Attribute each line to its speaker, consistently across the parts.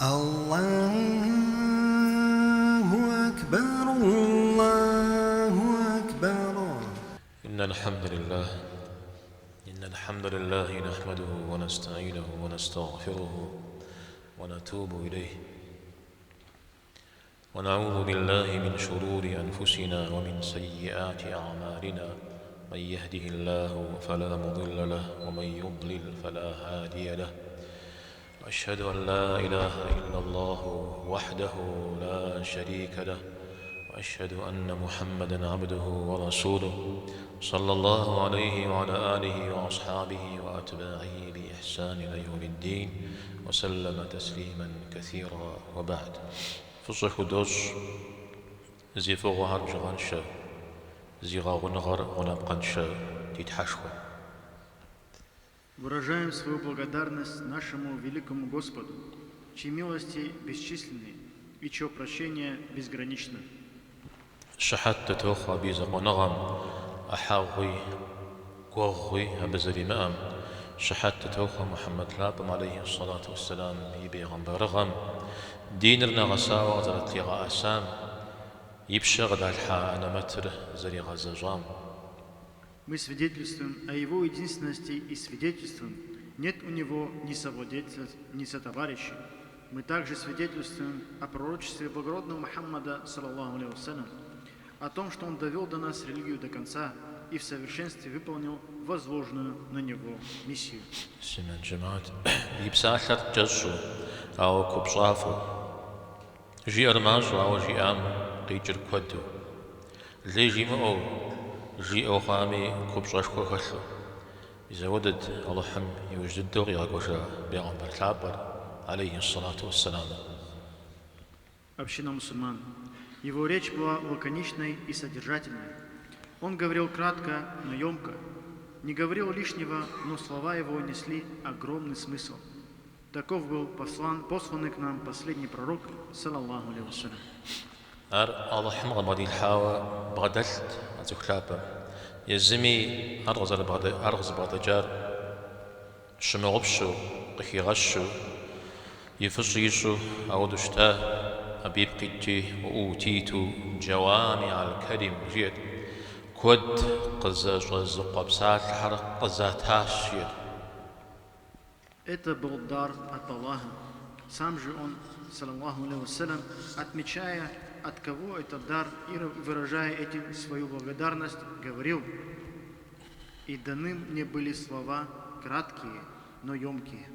Speaker 1: الله أكبر الله أكبر.
Speaker 2: إن الحمد لله نحمده ونستعينه ونستغفره ونتوب إليه ونعوذ بالله من شرور أنفسنا ومن سيئات أعمالنا. من يهده الله فلا مضل له ومن يضلل فلا هادي له. وأشهد أن لا إله إلا الله وحده لا شريك له. وأشهد أن محمدًا عبده ورسوله صلى الله عليه وعلى آله وأصحابه وأتباعه بإحسان إلى يوم الدين وسلم تسليمًا كثيرا. وبعد. فصح دوش زي فوغهر جغانشا زي غاغنغر غنبقنشا تتحشوا.
Speaker 3: Выражаем свою благодарность нашему великому Господу, чьи милости бесчисленны и чье прощение безгранично.
Speaker 2: شحت توخى بيزقنغم أحاغي قوغي أبزري مأم. شحت توخى محمد لابم عليه الصلاة والسلام يبيغمبرغم دينرنا غساوة غزرت لغا أسام يبشغل الحا أنا متر زري غزجام.
Speaker 3: Мы свидетельствуем о Его единственности и свидетельствуем, нет у Него ни совладельца, ни сотоварища. Мы также свидетельствуем о пророчестве благородного Мухаммада, саллаллаху алейхи вассалям, о том, что Он довел до нас религию до конца и в совершенстве выполнил возложенную на Него миссию.
Speaker 2: سمع جماعة يبساحر جزو أو كبصافو جي أرماز أو جي أم قيجر كودو لي جي مؤو جي أو خامي كبصاشكو خلو إذا ودد الله حم يوجد الدغي أقوشا بيغمبر ثابر عليه الصلاة والسلام.
Speaker 3: Община мусульман. Его речь была лаконичной и содержательной. Он говорил кратко, но емко. Не говорил лишнего, но слова его несли огромный смысл. Таков был посланный к нам последний пророк, саллаллаху алейхи вассалям.
Speaker 2: الله حم غمضي الحاوى بغدلت أتوكلابا يزمي أرغز بغدجار شمغبشو قخي غشو يفجيشو أودشتا أبيب قيتي وأوتيت جوامع الكلم جيد كود قزاج الزقب ساعة الحرق قزاتاش جيد.
Speaker 3: Это был дар от Аллаха. Сам же он, саллаллаху алейхи вассалям, отмечая, от кого этот дар и выражая этим свою благодарность, говорил: «И даны мне были слова краткие, но емкие».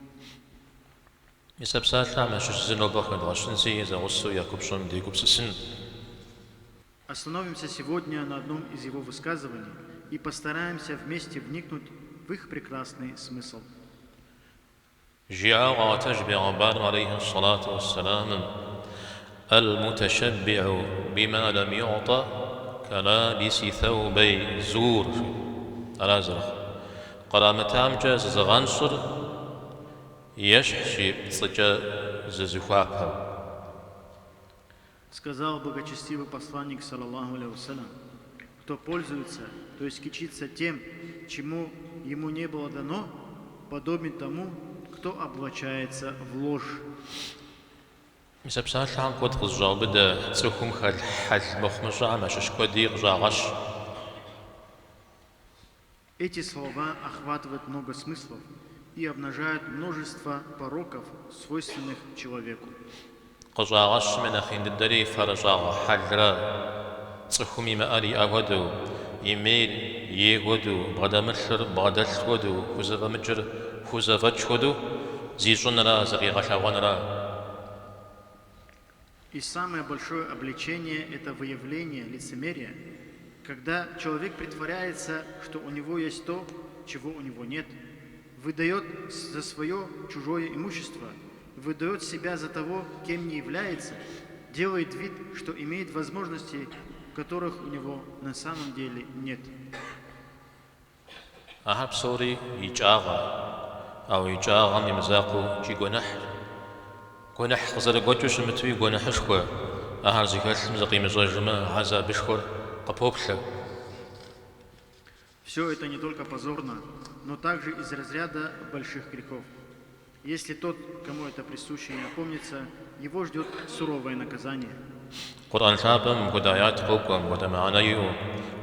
Speaker 3: Остановимся сегодня на одном из его высказываний и постараемся вместе вникнуть в их прекрасный смысл.
Speaker 2: جاء وتشبع عليه الصلاة والسلام المتشبع بما لم يعطى كلابس ثوبي زور الأزرق قرامتام جاز زغانصر يشحشي صجا ززخوابها.
Speaker 3: Сказал благочестивый посланник, саллаллаху алейхи вассалям: кто пользуется, то есть кичится тем, чему ему не было дано, подобен тому, кто облачается в ложь. Эти слова охватывают много смыслов и обнажают множество пороков, свойственных человеку.
Speaker 2: قزاغش من أخين الدري فرزاغ حجرا صخمي مأري أودو يميل يهودو بغدمشر بغدش ودو خزفة مجر خزفة ودو زيجون را زغي غشاغون را.
Speaker 3: И самое большое обличение – это выявление лицемерия, когда человек притворяется, что у него есть то, чего у него нет, выдает за свое чужое имущество, выдает себя за того, кем не является, делает вид, что имеет возможности, которых у него на самом деле нет.
Speaker 2: أحب صوري يجاغا أو يجاغا ممزاقو جي قنح قنح قصر قوتوش متوي قنح شكوى أهار زكاة مزاقي مزاجما عزا بشكر قبوبشا.
Speaker 3: Все это не только позорно, но также из разряда больших грехов. Если тот, кому это присуще, не опомнится, его ждет суровое наказание.
Speaker 2: قرآن شابم هدايات قوكم ودمعنيو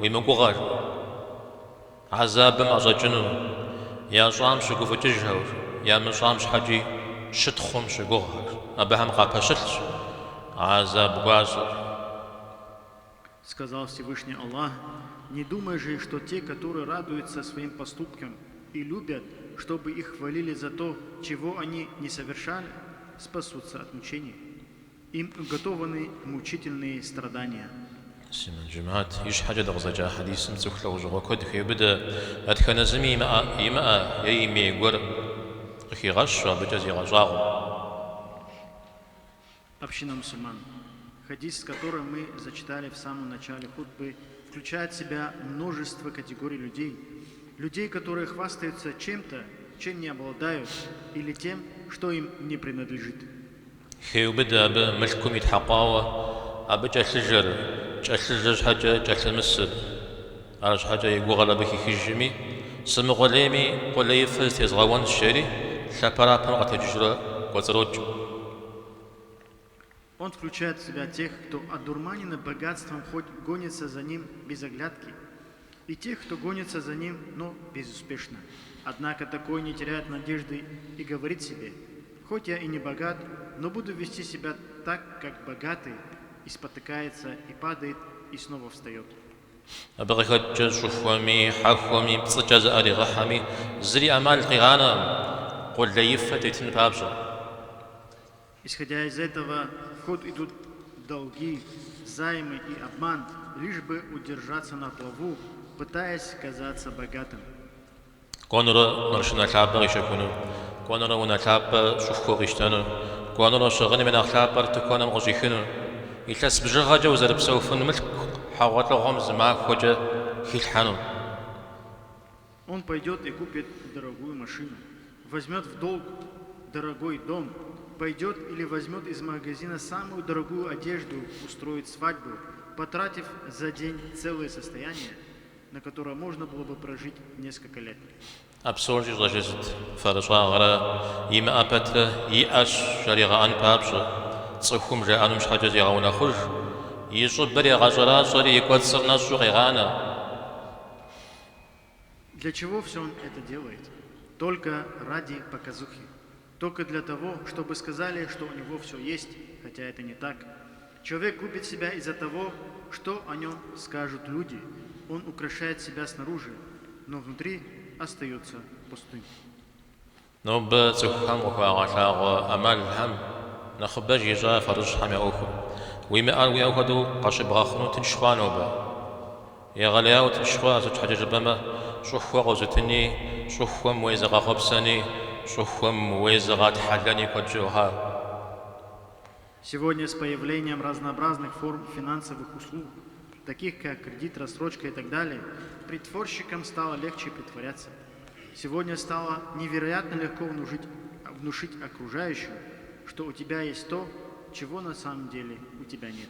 Speaker 2: ويمقوغر عذابم أزجنو يا صام شقوف تجهور يا من صام شحجي شتخم شقوغر أبهم قابشلش عذاب غازر.
Speaker 3: Сказал Всевышний Аллах: не думай же, что те, которые радуются своим поступкам и любят, чтобы их хвалили за то, чего они не совершали, спасутся от мучений. Им уготованы мучительные страдания.
Speaker 2: سيما الجماعات يش حاجة دغزجا حديث مسوخ لو جغو كود خي بدا أدخنا زمي يما يمي غور خي غش بجازي غزاغو.
Speaker 3: Община мусульман. Хадис, который мы зачитали в самом начале хутбы, включает в себя множество категорий людей. Людей, которые хвастаются чем-то, чем не обладают, или тем, что им не принадлежит.
Speaker 2: خي بدا بملكم يتحقاوا أبجا شجر جالسجر حاجة جالس مسد عارش حاجة يقول بك خجمي سمغليمي ولا يفز تزغوان الشري شابرا بنغة تجرى وزروج.
Speaker 3: Он включает в себя тех, кто одурманен богатством, хоть гонится за ним без оглядки, и тех, кто гонится за ним, но безуспешно. Однако такой не теряет надежды и говорит себе: хоть я и не богат, но буду вести себя так, как богатый, и спотыкается, и падает, и снова встает.
Speaker 2: أبغى جزفومي حفومي بصجز أري غحمي زري أمال قيانا قل لي يفتتن بابزو.
Speaker 3: Исходя из этого, в ход идут долги, займы и обман, лишь бы удержаться на плаву, пытаясь казаться богатым.
Speaker 2: كونر مرشنا شعب غيشكونو كونر ونا شعب شوفكو غيشتانو كونر شغني من أخلاب تكونم غزيخنو يتلس بجغا جوزر بسوفن ملك حوات لغم زماك خوجة خيلحانو.
Speaker 3: Он пойдет и купит дорогую машину, возьмет в долг дорогой дом, пойдет или возьмет из магазина самую дорогую одежду, устроит свадьбу, потратив за день целое состояние, на которое можно было бы прожить несколько лет.
Speaker 2: أبصور جزت فرصا غرا يما أبتر يأش شريغا أن بابش صخوم جاء أنو مش حاجة زيغاونا خرج يصب بري غزرا صري يكوت صرنا سوغيغانا.
Speaker 3: Для чего все он это делает? Только ради показухи. Только для того, чтобы сказали, что у него все есть, хотя это не так. Человек губит себя из-за того, что о нем скажут люди. Он украшает себя снаружи, но внутри остается пустым.
Speaker 2: نوب تخم وخاغ أمال هم نخبج يجا فرج حم أوخو ويما أروي أوخدو قشب غاخنو تنشخوانو با يا غلياو تنشخوا زوج حاجة جبما شوفوا غوزتني شوفوا مويزغا خبسني شوفوا مويزغا تحلني كوجوها.
Speaker 3: Сегодня с появлением разнообразных форм финансовых услуг, таких как кредит, рассрочка и так далее, притворщикам стало легче притворяться. Сегодня стало невероятно легко внушить окружающим, что у тебя есть то, чего на самом деле у тебя нет.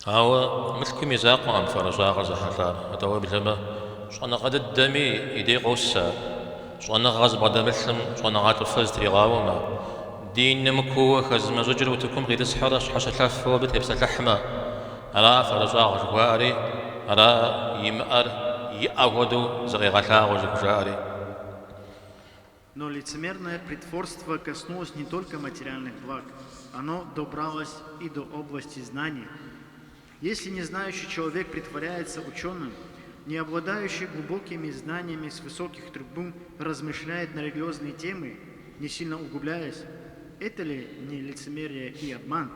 Speaker 2: هاو مثل ميزاق عن فرزا غزا حلال هتوا بلما شوانا غد الدمي يدي غوسا شوانا غاز بعد مثلم شوانا غات الفز تريغاوما دين نمكو خزم زجر وتكون غير سحرة حاشا تلفو بتلبس اللحمة أرى فرزا غجواري أرى يمأر يأودو زغي غتا غجواري.
Speaker 3: Но лицемерное притворство коснулось не только материальных благ, оно добралось и до области знаний. Если незнающий человек притворяется ученым, не обладающий глубокими знаниями с высоких трибун размышляет на религиозные темы, не сильно углубляясь, это ли не лицемерие и обман?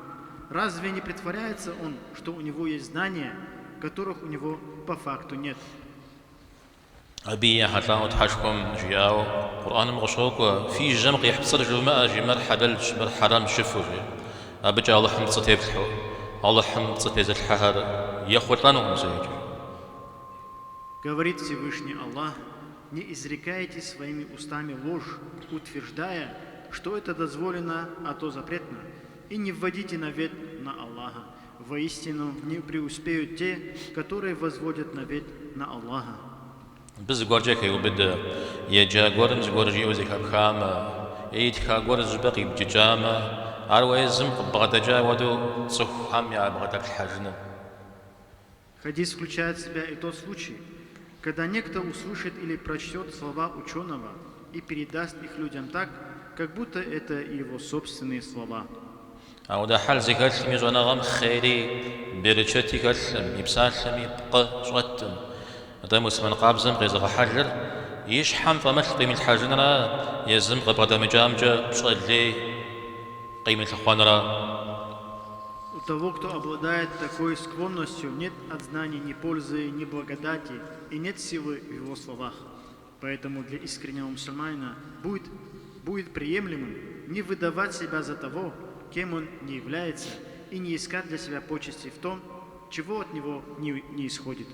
Speaker 3: Разве не притворяется он, что у него есть знания, которых у него по факту нет?
Speaker 2: أبي حتى تحشكم جياو قرآن مغشوق في جمق يحصل جماعة جمر حدل جمر حرام شفوه أبجا الله حمد صتيب الحو الله حمد صتيب الحهر يخوتانو مزيج.
Speaker 3: Говорит Всевышний Аллах: не изрекайте своими устами ложь, утверждая, что это дозволено, а то запретно, и не вводите навет на Аллаха. Воистину не преуспеют те, которые возводят навет на Аллаха.
Speaker 2: بز گرجه که او بده یه جا گرم ز گرجی او زیک بخام إيدك غورز بقي بجامة أرويزم قبغة ودو صحام يا بغتك حجنا.
Speaker 3: Хадис включает в себя и тот случай, когда некто услышит или прочтет слова ученого и передаст их людям так, как будто это его собственные слова.
Speaker 2: أو ده حال زكاة ميزونا غم خيري برشتي كلم يبسالم يبقى شغتم هذا مسلم قابزم غيزغ حجر يشحم فمثل قيمة حاجنرا يزم قبضة مجامجة بشغلي قيمة الخوانرا.
Speaker 3: У того, кто обладает такой склонностью, нет от знаний ни пользы, ни благодати, и нет силы в его словах. Поэтому для искреннего мусульманина будет приемлемым не выдавать себя за того, кем он не является, и не искать для себя почести в том, чего от него не исходит.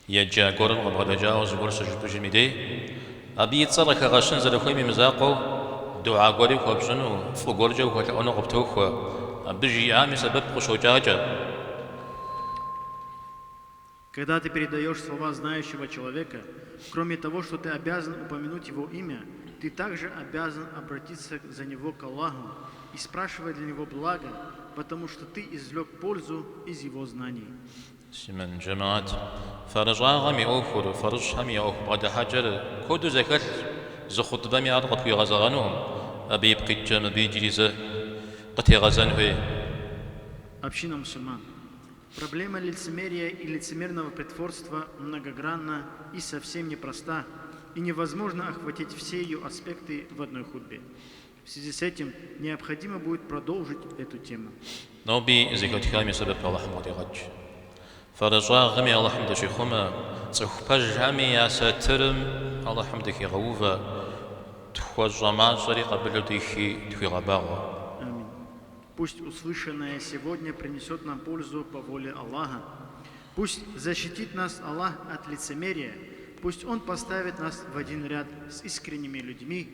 Speaker 2: يجا قرن وبغدا جاوز ورس جبتوج الميدي أبي يتصرك غشن زرخوي مزاقو دعاء قريب وبشنو فقرجا وكأنه قبتوخوا أبجي عامي سبب خشوجاجا.
Speaker 3: Когда ты передаешь слова знающего человека, кроме того, что ты обязан упомянуть его имя, ты также обязан обратиться за него к Аллаху и спрашивать для него благо, потому что ты извлек пользу из его знаний.
Speaker 2: سمن جماعت فرجا غمي أوفر فرج همي أوف بعد حجر كود زكاة زخط بمي أرقط في غزغانهم أبي يبقي جم بيجلس قتي غزانه.
Speaker 3: Община мусульман. Проблема лицемерия и лицемерного притворства многогранна и совсем непроста, и невозможно охватить все ее аспекты в одной хутбе. В связи с этим необходимо будет продолжить эту тему.
Speaker 2: نوبي زكاة كامي سبب الله حمد غج فرجا غمي الله حمد شيخوما صحبج همي يا ساترم الله حمدك يغوفا تخوجا ما شري قبل ديخي تخي غباغا.
Speaker 3: Аминь. Пусть услышанное сегодня принесет нам пользу по воле Аллаха. Пусть защитит нас Аллах от лицемерия. Пусть Он поставит нас в один ряд с искренними людьми,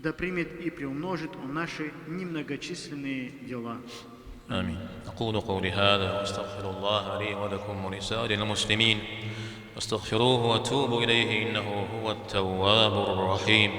Speaker 3: да примет и приумножит Он наши немногочисленные дела.
Speaker 2: آمين. أقول قولي هذا وأستغفر الله لي ولكم ولسائر المسلمين واستغفروه وأتوبوا إليه إنه هو التواب الرحيم.